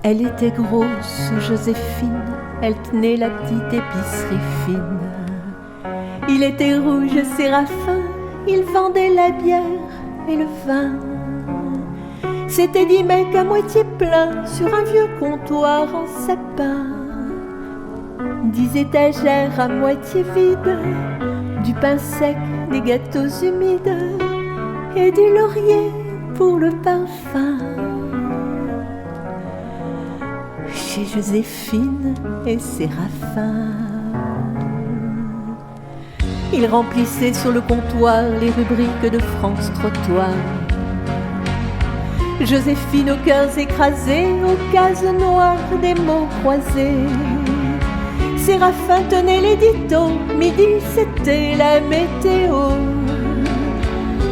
Elle était grosse, Joséphine, elle tenait la petite épicerie fine. Il était rouge, Séraphin, il vendait la bière et le vin. C'était 10 mecs à moitié pleins sur un vieux comptoir en sapin. 10 étagères à moitié vides, du pain sec, des gâteaux humides et du laurier pour le parfum. Chez Joséphine et Séraphin, il remplissait sur le comptoir les rubriques de France Trottoir. Joséphine aux cœurs écrasés, aux cases noires des mots croisés. Séraphin tenait l'édito, midi c'était la météo.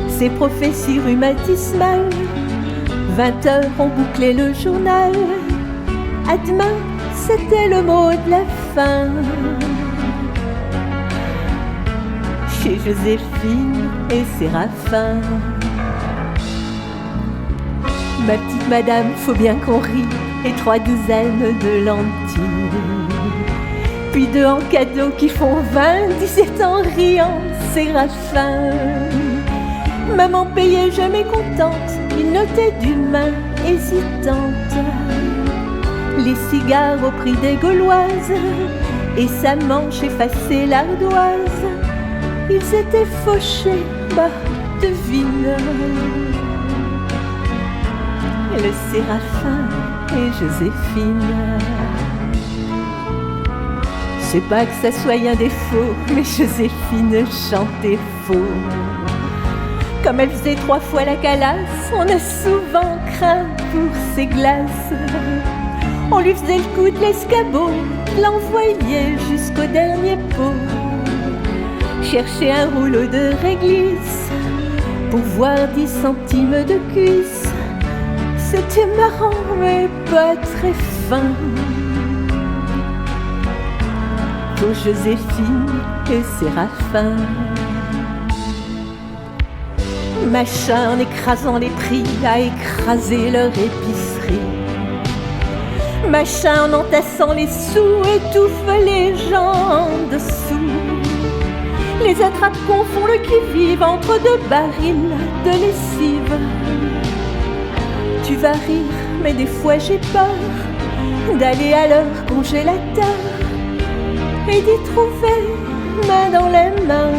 Ses prophéties rhumatismales, 20h on bouclait le journal. À demain, c'était le mot de la fin. Chez Joséphine et Séraphin. Ma petite madame, faut bien qu'on rie, et 3 douzaines de lentilles. Puis 2 en cadeau qui font 20, disait en riant Séraphin. Maman payait jamais contente, il notait d'une main hésitante les cigares au prix des Gauloises et sa manche effacée l'ardoise. Ils étaient fauchés, bah devine. Le Séraphin et Joséphine. C'est pas que ça soit un défaut, mais Joséphine chantait faux. Comme elle faisait 3 fois la calasse, on a souvent craint pour ses glaces. On lui faisait le coup de l'escabeau, l'envoyait jusqu'au dernier pot. Chercher un rouleau de réglisse pour voir 10 centimes de cuisse. C'était marrant mais pas très fin. Pour Joséphine et Séraphin. Machin en écrasant les prix a écrasé leur épicerie. Machin en entassant les sous étouffe les gens en dessous. Les attrape-cons font le qui-vive entre 2 barils de lessive. Tu vas rire, mais des fois j'ai peur d'aller à leur congélateur et d'y trouver main dans la main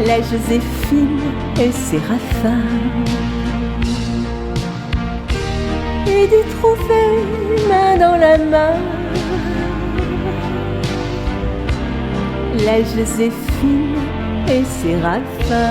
la Joséphine et Séraphin. Et d'y trouver main dans la main la Joséphine et Séraphin.